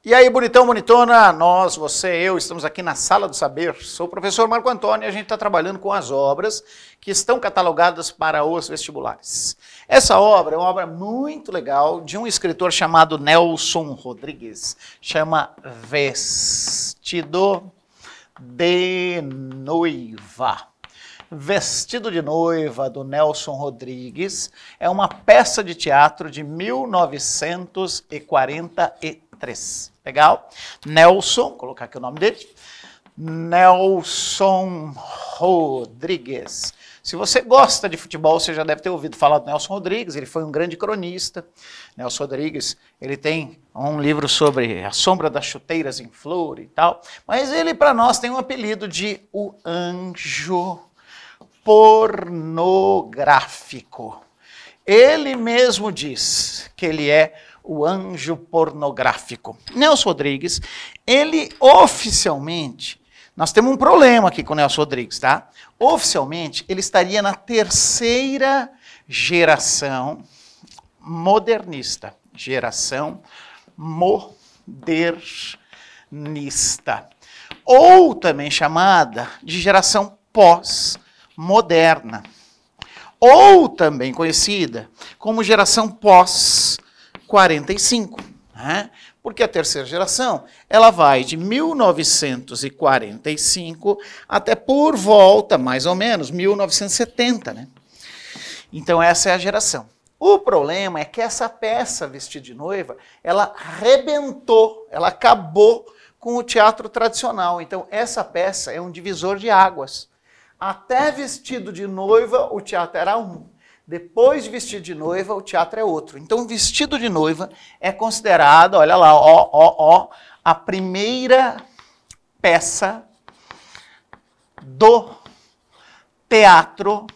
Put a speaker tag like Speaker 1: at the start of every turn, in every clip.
Speaker 1: E aí, bonitão, bonitona, nós, você, eu, estamos aqui na Sala do Saber. Sou o professor Marco Antônio e a gente está trabalhando com as obras que estão catalogadas para os vestibulares. Essa obra é uma obra muito legal de um escritor chamado Nelson Rodrigues. Chama Vestido de Noiva. Vestido de Noiva, do Nelson Rodrigues, é uma peça de teatro de 1943. Legal? Nelson, vou colocar aqui o nome dele, Nelson Rodrigues. Se você gosta de futebol, você já deve ter ouvido falar do Nelson Rodrigues, ele foi um grande cronista. Nelson Rodrigues, ele tem um livro sobre a sombra das chuteiras em flor e tal, mas ele, para nós, tem um apelido de o anjo pornográfico. Ele mesmo diz que ele é o anjo pornográfico. Nelson Rodrigues, ele oficialmente, nós temos um problema aqui com o Nelson Rodrigues, tá? Oficialmente, ele estaria na terceira geração modernista. Geração modernista. Ou também chamada de geração pós-moderna. Ou também conhecida como geração pós-45, né? Porque a terceira geração, ela vai de 1945 até por volta, mais ou menos, 1970, né? Então essa é a geração. O problema é que essa peça, Vestido de Noiva, ela arrebentou, ela acabou com o teatro tradicional. Então essa peça é um divisor de águas. Até Vestido de Noiva, o teatro era um. Depois de Vestido de Noiva, o teatro é outro. Então, Vestido de Noiva é considerado, olha lá, a primeira peça do teatro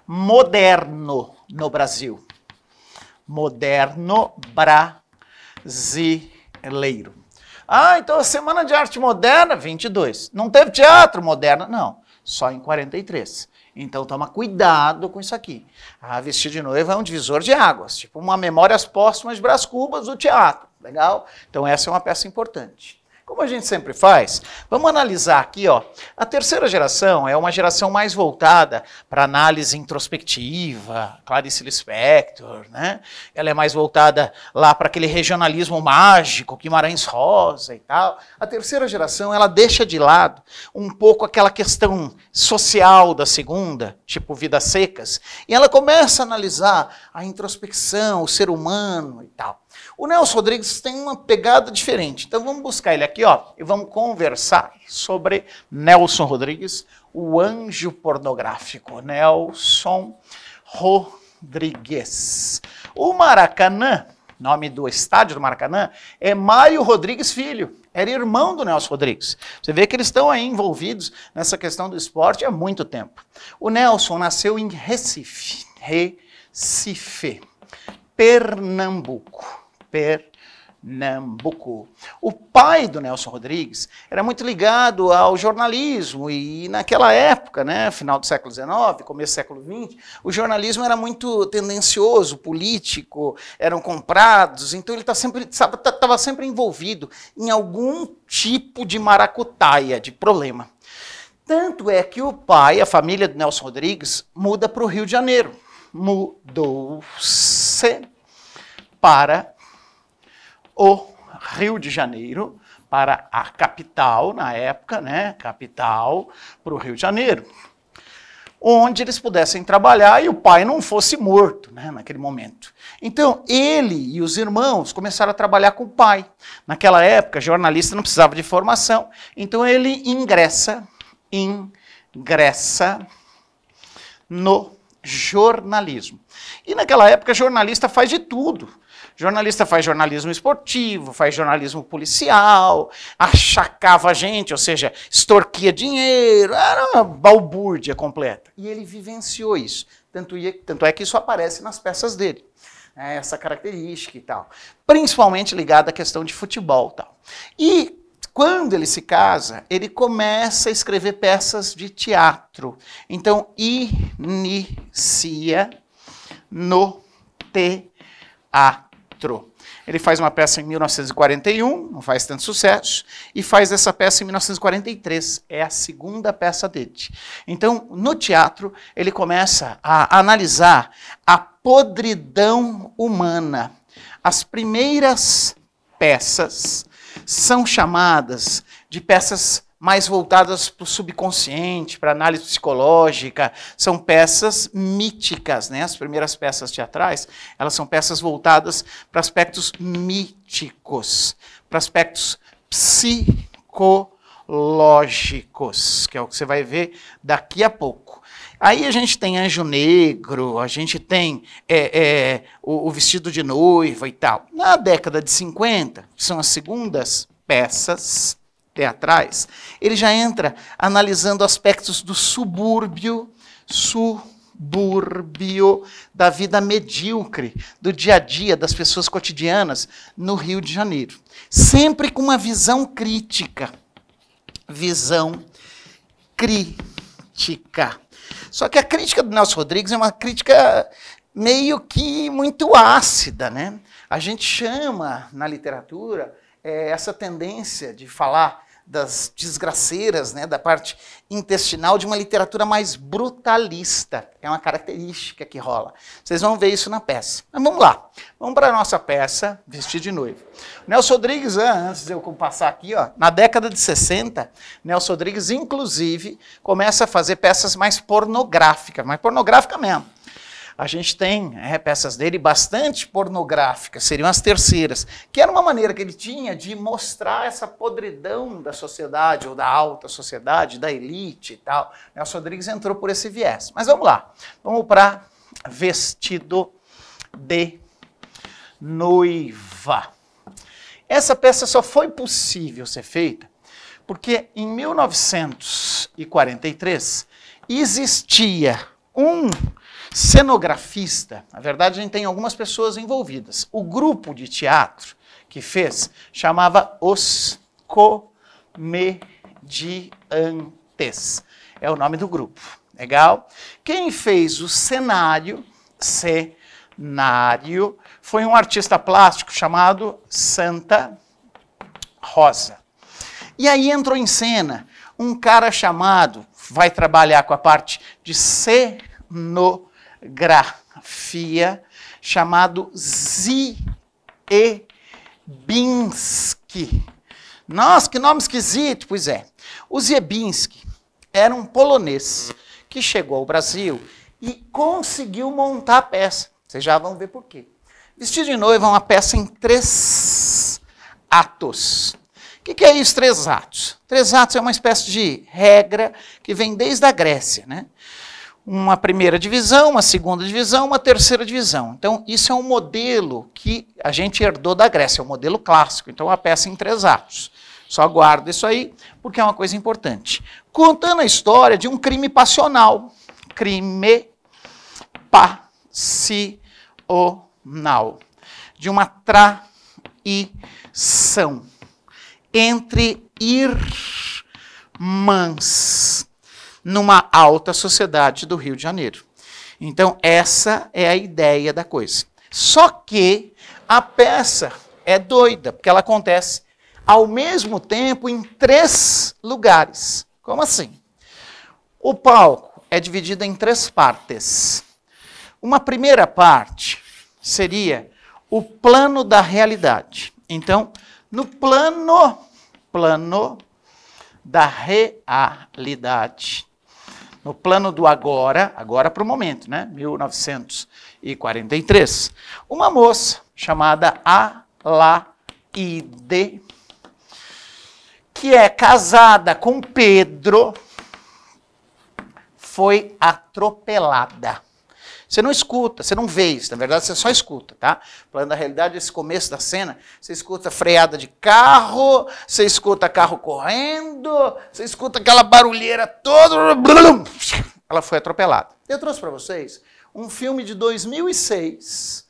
Speaker 1: moderno no Brasil. Moderno brasileiro. Ah, então a Semana de Arte Moderna, 22. Não teve teatro moderno? Não, só em 43. Então toma cuidado com isso aqui. A Vestido de Noiva é um divisor de águas, tipo uma Memórias Póstumas de Brás Cubas do teatro. Legal? Então essa é uma peça importante. Como a gente sempre faz, vamos analisar aqui, ó. A terceira geração é uma geração mais voltada para análise introspectiva, Clarice Lispector, né? Ela é mais voltada lá para aquele regionalismo mágico, Guimarães Rosa e tal. A terceira geração, ela deixa de lado um pouco aquela questão social da segunda, tipo Vidas Secas, e ela começa a analisar a introspecção, o ser humano e tal. O Nelson Rodrigues tem uma pegada diferente, então vamos buscar ele aqui, ó, e vamos conversar sobre Nelson Rodrigues, o anjo pornográfico. Nelson Rodrigues. O Maracanã, nome do estádio do Maracanã, é Mário Rodrigues Filho, era irmão do Nelson Rodrigues. Você vê que eles estão aí envolvidos nessa questão do esporte há muito tempo. O Nelson nasceu em Recife, Pernambuco. O pai do Nelson Rodrigues era muito ligado ao jornalismo e naquela época, né, final do século XIX, começo do século XX, o jornalismo era muito tendencioso, político, eram comprados, então ele estava sempre envolvido em algum tipo de maracutaia, de problema. Tanto é que o pai, a família do Nelson Rodrigues, muda para o Rio de Janeiro. Mudou-se para o Rio de Janeiro, para a capital, na época, né? Capital para o Rio de Janeiro. Onde eles pudessem trabalhar e o pai não fosse morto, né, naquele momento. Então, ele e os irmãos começaram a trabalhar com o pai. Naquela época, jornalista não precisava de formação, então ele ingressa no jornalismo. E naquela época, jornalista faz de tudo. Jornalista faz jornalismo esportivo, faz jornalismo policial, achacava gente, ou seja, extorquia dinheiro, era uma balbúrdia completa. E ele vivenciou isso. Tanto é que isso aparece nas peças dele. Essa característica e tal. Principalmente ligada à questão de futebol e tal. E Quando ele se casa, ele começa a escrever peças de teatro. Então, inicia no teatro. Ele faz uma peça em 1941, não faz tanto sucesso, e faz essa peça em 1943. É a segunda peça dele. Então, no teatro, ele começa a analisar a podridão humana. As primeiras peças são chamadas de peças mais voltadas para o subconsciente, para análise psicológica, são peças míticas, né? As primeiras peças teatrais, elas são peças voltadas para aspectos míticos, para aspectos psicológicos, que é o que você vai ver daqui a pouco. Aí a gente tem Anjo Negro, a gente tem o Vestido de Noiva e tal. Na década de 50, que são as segundas peças teatrais, ele já entra analisando aspectos do subúrbio da vida medíocre, do dia a dia, das pessoas cotidianas no Rio de Janeiro. Sempre com uma visão crítica. Visão crítica. Só que a crítica do Nelson Rodrigues é uma crítica meio que muito ácida, né? A gente chama na literatura essa tendência de falar das desgraceiras, né, da parte intestinal, de uma literatura mais brutalista. É uma característica que rola. Vocês vão ver isso na peça. Mas vamos lá. Vamos para a nossa peça, Vestido de Noiva. Nelson Rodrigues, antes de eu passar aqui, ó, na década de 60, Nelson Rodrigues, inclusive, começa a fazer peças mais pornográficas mesmo. A gente tem peças dele bastante pornográficas, seriam as terceiras, que era uma maneira que ele tinha de mostrar essa podridão da sociedade, ou da alta sociedade, da elite e tal. Nelson Rodrigues entrou por esse viés. Mas vamos lá, vamos para Vestido de Noiva. Essa peça só foi possível ser feita porque em 1943 existia um cenografista, na verdade a gente tem algumas pessoas envolvidas. O grupo de teatro que fez chamava Os Comediantes. É o nome do grupo. Legal? Quem fez o cenário foi um artista plástico chamado Santa Rosa. E aí entrou em cena um cara chamado, vai trabalhar com a parte de cenografia, chamado Ziebinski. Nossa, que nome esquisito! Pois é. O Ziebinski era um polonês que chegou ao Brasil e conseguiu montar a peça. Vocês já vão ver por quê. Vestido de Noiva é uma peça em 3 atos. O que é isso, 3 atos? 3 atos é uma espécie de regra que vem desde a Grécia, né? Uma primeira divisão, uma segunda divisão, uma terceira divisão. Então, isso é um modelo que a gente herdou da Grécia, é um modelo clássico. Então, a peça em 3 atos. Só guarda isso aí, porque é uma coisa importante. Contando a história de um crime passional. Crime passional. De uma traição entre irmãs numa alta sociedade do Rio de Janeiro. Então, essa é a ideia da coisa. Só que a peça é doida, porque ela acontece ao mesmo tempo em 3 lugares. Como assim? O palco é dividido em 3 partes. Uma primeira parte seria o plano da realidade. Então, no plano da realidade, no plano do agora para o momento, né? 1943, uma moça chamada Alaide, que é casada com Pedro, foi atropelada. Você não escuta, você não vê isso, na verdade você só escuta, tá? Plano da realidade, esse começo da cena, você escuta freada de carro, você escuta carro correndo, você escuta aquela barulheira toda. Ela foi atropelada. Eu trouxe para vocês um filme de 2006,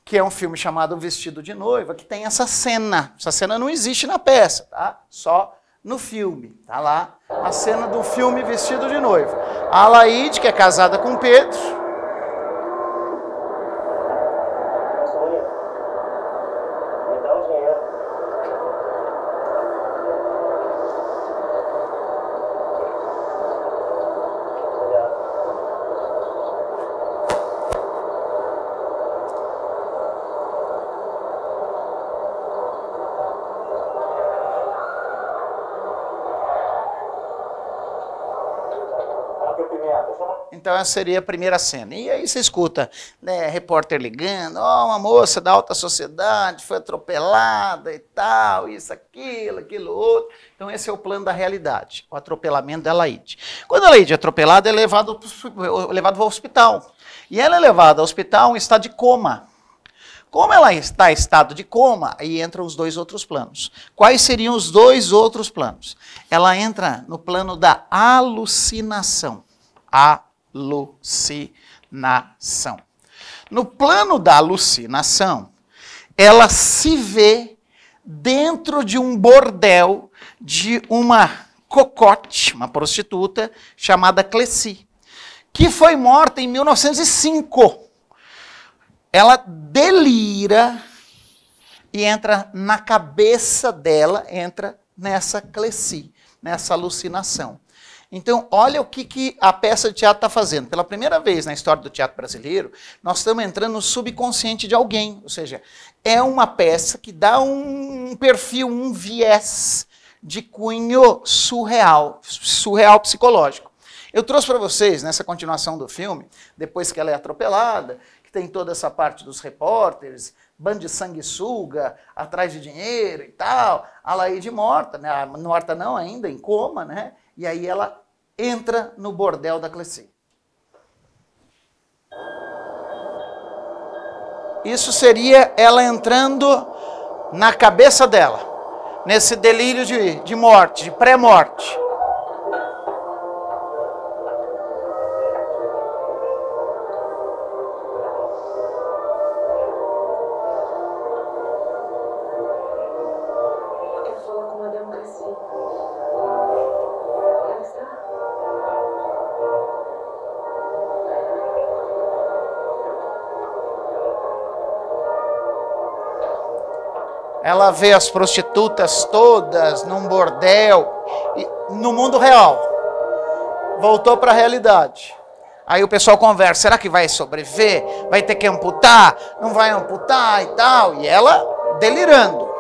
Speaker 1: que é um filme chamado Vestido de Noiva, que tem essa cena. Essa cena não existe na peça, tá? Só no filme. Tá lá a cena do filme Vestido de Noiva. A Alaide, que é casada com Pedro. Então essa seria a primeira cena. E aí você escuta, né, repórter ligando, uma moça da alta sociedade foi atropelada e tal, isso, aquilo outro. Então esse é o plano da realidade, o atropelamento da Alaide. Quando a Alaide é atropelada, é levado ao hospital. E ela é levada ao hospital em estado de coma. Como ela está em estado de coma, aí entram os dois outros planos. Quais seriam os dois outros planos? Ela entra no plano da alucinação. Alucinação. No plano da alucinação, ela se vê dentro de um bordel de uma cocote, uma prostituta, chamada Cleci, que foi morta em 1905. Ela delira e entra na cabeça dela, entra nessa Cleci, nessa alucinação. Então, olha o que a peça de teatro está fazendo. Pela primeira vez na história do teatro brasileiro, nós estamos entrando no subconsciente de alguém. Ou seja, é uma peça que dá um perfil, um viés de cunho surreal psicológico. Eu trouxe para vocês, nessa continuação do filme, depois que ela é atropelada, que tem toda essa parte dos repórteres, bando de sanguessuga, atrás de dinheiro e tal, a Alaide morta, né? Morta não ainda, em coma, né? E aí ela entra no bordel da Cleci. Isso seria ela entrando na cabeça dela, nesse delírio de morte, de pré-morte. Ela vê as prostitutas todas num bordel, no mundo real. Voltou para a realidade. Aí o pessoal conversa, será que vai sobreviver? Vai ter que amputar? Não vai amputar e tal? E ela delirando.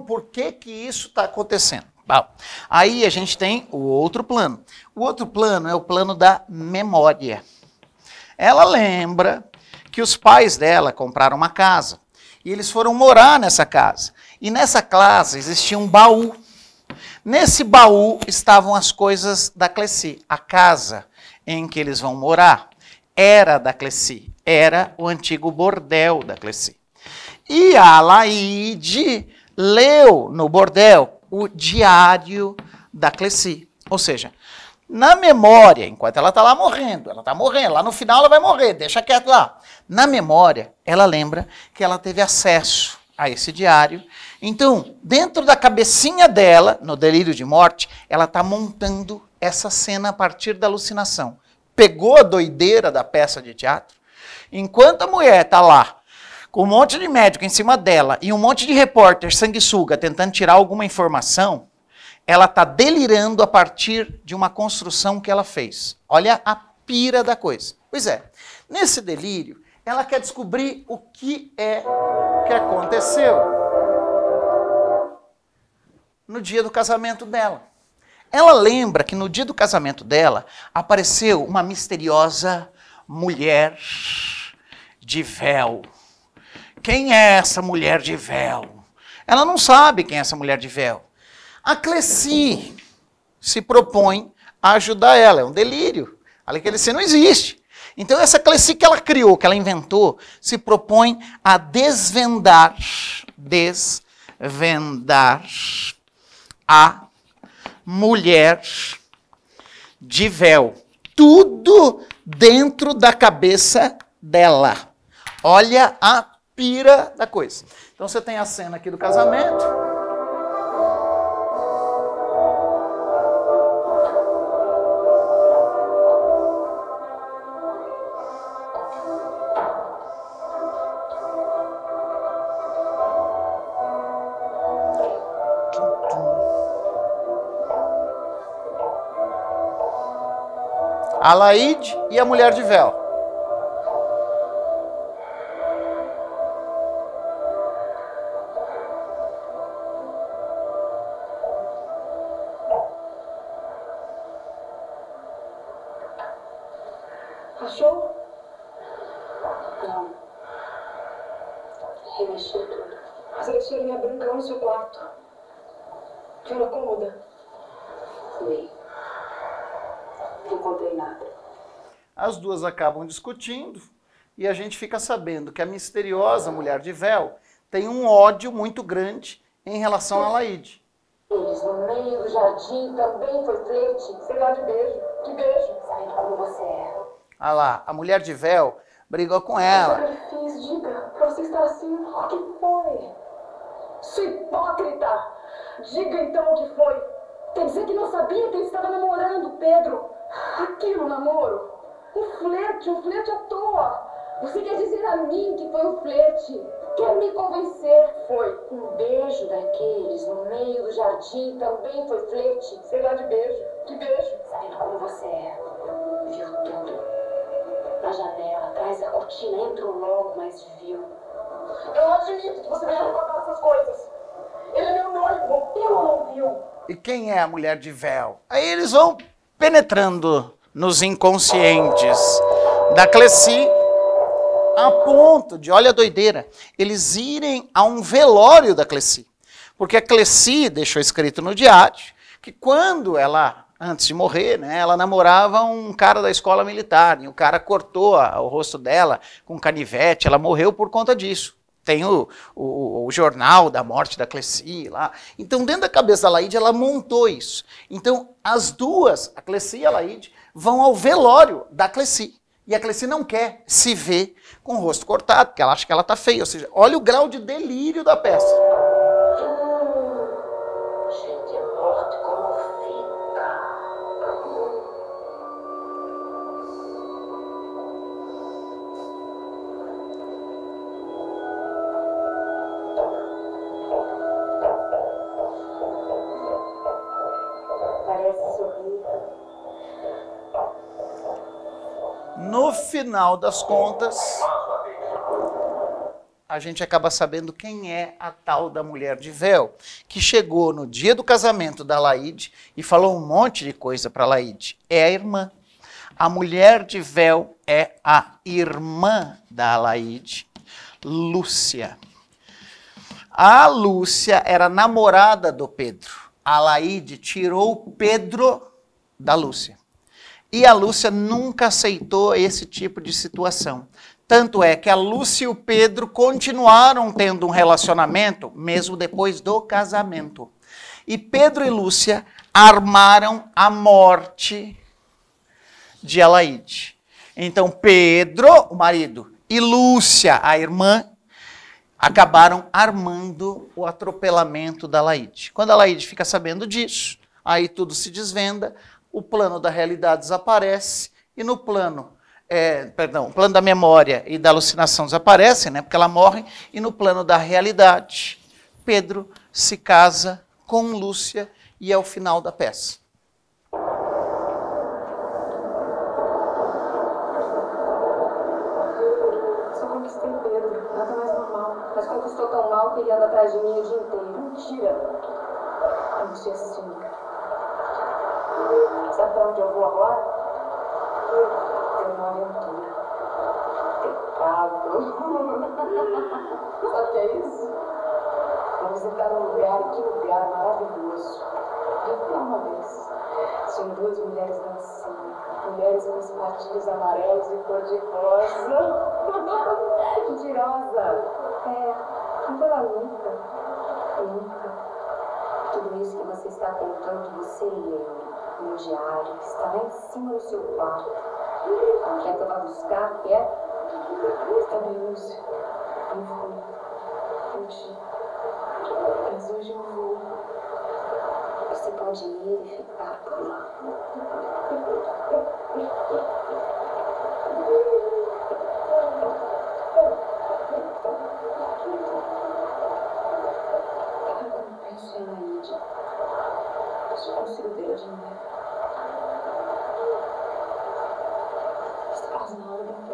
Speaker 1: Por que isso está acontecendo? Bom, aí a gente tem o outro plano. O outro plano é o plano da memória. Ela lembra que os pais dela compraram uma casa e eles foram morar nessa casa. E nessa casa existia um baú. Nesse baú estavam as coisas da Cleci. A casa em que eles vão morar era da Cleci. Era o antigo bordel da Cleci. E a Alaide leu no bordel o diário da Cleci. Ou seja, na memória, enquanto ela está lá morrendo, lá no final ela vai morrer, deixa quieto lá. Na memória, ela lembra que ela teve acesso a esse diário. Então, dentro da cabecinha dela, no delírio de morte, ela está montando essa cena a partir da alucinação. Pegou a doideira da peça de teatro, enquanto a mulher está lá, com um monte de médico em cima dela e um monte de repórter sanguessuga tentando tirar alguma informação, ela está delirando a partir de uma construção que ela fez. Olha a pira da coisa. Pois é, nesse delírio, ela quer descobrir o que é que aconteceu no dia do casamento dela. Ela lembra que no dia do casamento dela apareceu uma misteriosa mulher de véu. Quem é essa mulher de véu? Ela não sabe quem é essa mulher de véu. A Cleci se propõe a ajudar ela. É um delírio. A Cleci não existe. Então essa Cleci que ela criou, que ela inventou, se propõe a desvendar a mulher de véu. Tudo dentro da cabeça dela. Olha a pira da coisa. Então você tem a cena aqui do casamento. A Laíde e a mulher de véu.
Speaker 2: Achou? Não. Remexi tudo. Mas a senhora me abriu no seu quarto. A senhora cômoda? Fui. Não encontrei nada.
Speaker 1: As duas acabam discutindo e a gente fica sabendo que a misteriosa mulher de véu tem um ódio muito grande em relação a Laíde.
Speaker 2: Eles no meio do jardim também foi flerte. Sei lá de beijo. Que beijo. Sabendo como você é.
Speaker 1: Ah lá, a mulher de véu brigou com ela.
Speaker 2: O que eu fiz? Diga. Você está assim. O que foi? Sua hipócrita. Diga então o que foi. Quer dizer que não sabia que ele estava namorando, Pedro? Aqui no namoro? Um flerte à toa. Você quer dizer a mim que foi um flerte? Quer me convencer? Foi. Um beijo daqueles no meio do jardim também foi flerte. Sei lá de beijo. Que beijo? Sabendo como você é. Viu tudo. Na janela, atrás da cortina, entrou logo, mas viu. Eu não admito que você venha recordar essas coisas. Ele é meu noivo. Eu não viu.
Speaker 1: E quem é a mulher de véu? Aí eles vão penetrando nos inconscientes da Cleci, a ponto de, olha a doideira, eles irem a um velório da Cleci. Porque a Cleci deixou escrito no diário que quando ela, antes de morrer, né, ela namorava um cara da escola militar, e o cara cortou o rosto dela com canivete, ela morreu por conta disso. Tem o jornal da morte da Cleci lá. Então, dentro da cabeça da Laíde, ela montou isso. Então, as duas, a Cleci e a Laíde, vão ao velório da Cleci. E a Cleci não quer se ver com o rosto cortado, porque ela acha que ela está feia. Ou seja, olha o grau de delírio da peça.
Speaker 2: Gente, é morto como fica. Parece sorrir.
Speaker 1: No final das contas, a gente acaba sabendo quem é a tal da mulher de véu, que chegou no dia do casamento da Laíde e falou um monte de coisa para Laíde. É a irmã. A mulher de véu é a irmã da Laíde, Lúcia. A Lúcia era namorada do Pedro. A Laíde tirou o Pedro da Lúcia. E a Lúcia nunca aceitou esse tipo de situação. Tanto é que a Lúcia e o Pedro continuaram tendo um relacionamento, mesmo depois do casamento. E Pedro e Lúcia armaram a morte de Alaíde. Então Pedro, o marido, e Lúcia, a irmã, acabaram armando o atropelamento da Alaíde. Quando a Alaíde fica sabendo disso, aí tudo se desvenda, o plano da realidade desaparece e no plano, o plano da memória e da alucinação desaparece, né, porque ela morre, e no plano da realidade, Pedro se casa com Lúcia e é o final da peça.
Speaker 2: Só conquistei Pedro, nada mais normal. Mas conquistou tão mal que ele anda atrás de mim o dia inteiro. Mentira! Eu não sei assim. Sabe pra onde eu vou agora? Tem uma aventura. Pecado. Sabe o que é isso? Vou visitar um lugar, que lugar maravilhoso. Eu fui lá uma vez. Tinha duas mulheres dançando. Mulheres com sapatilhos amarelos e cor-de-rosa. De rosa. Não foi lá nunca. Nunca. Tudo isso que você está contando, você leu no diário, que está lá em cima do seu quarto. Quer que eu vá buscar? Quer? Está bem, Lúcia. Eu vou. Mas hoje eu vou. Você pode ir e ficar por lá. Eu penso em Anaíde. Se eu consigo ver de novo. Está quase na hora de entrar.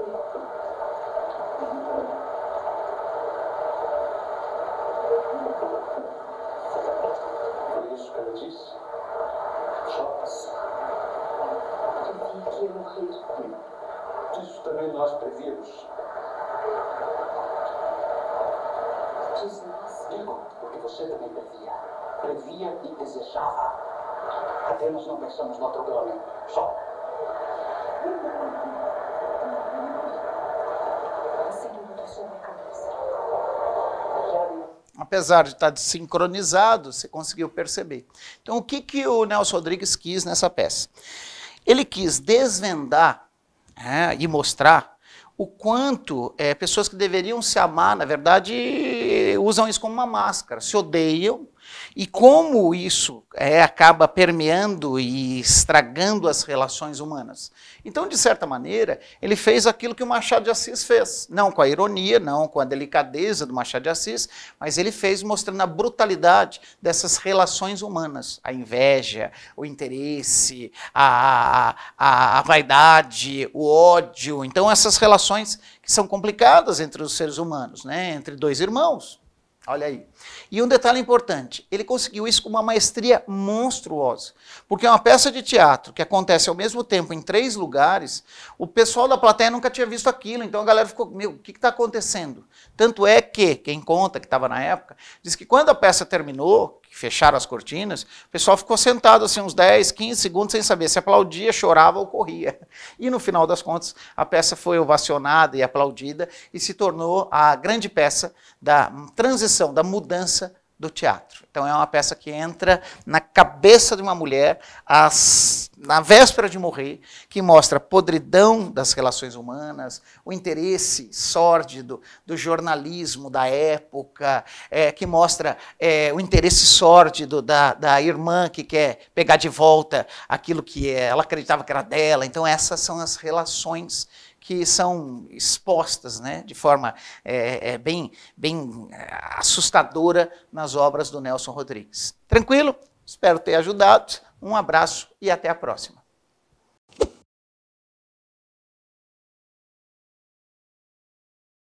Speaker 3: Foi isso que ela disse? Choque-se.
Speaker 2: Previa que ia morrer.
Speaker 3: Isso também nós prevíamos.
Speaker 2: Diz nós.
Speaker 3: Digo, porque você também previa. Previa e desejava. Apenas não pensamos no outro plano. Só.
Speaker 2: Você não botou sobre a cabeça.
Speaker 1: Apesar de estar desincronizado, você conseguiu perceber. Então, o que o Nelson Rodrigues quis nessa peça? Ele quis desvendar e mostrar o quanto pessoas que deveriam se amar, na verdade, usam isso como uma máscara, se odeiam, e como isso acaba permeando e estragando as relações humanas. Então, de certa maneira, ele fez aquilo que o Machado de Assis fez. Não com a ironia, não com a delicadeza do Machado de Assis, mas ele fez mostrando a brutalidade dessas relações humanas. A inveja, o interesse, a vaidade, o ódio. Então, essas relações que são complicadas entre os seres humanos, né? Entre dois irmãos. Olha aí. E um detalhe importante, ele conseguiu isso com uma maestria monstruosa, porque é uma peça de teatro que acontece ao mesmo tempo em 3 lugares, o pessoal da plateia nunca tinha visto aquilo, então a galera ficou, meu, o que está acontecendo? Tanto é que, quem conta, que estava na época, diz que quando a peça terminou, que fecharam as cortinas, o pessoal ficou sentado assim uns 10, 15 segundos sem saber se aplaudia, chorava ou corria. E no final das contas, a peça foi ovacionada e aplaudida e se tornou a grande peça da transição, da mudança do teatro. Então é uma peça que entra na cabeça de uma mulher na véspera de morrer, que mostra a podridão das relações humanas, o interesse sórdido do jornalismo da época, que mostra o interesse sórdido da irmã que quer pegar de volta aquilo que ela acreditava que era dela. Então essas são as relações que são expostas, né, de forma bem assustadora nas obras do Nelson Rodrigues. Tranquilo? Espero ter ajudado. Um abraço e até a próxima.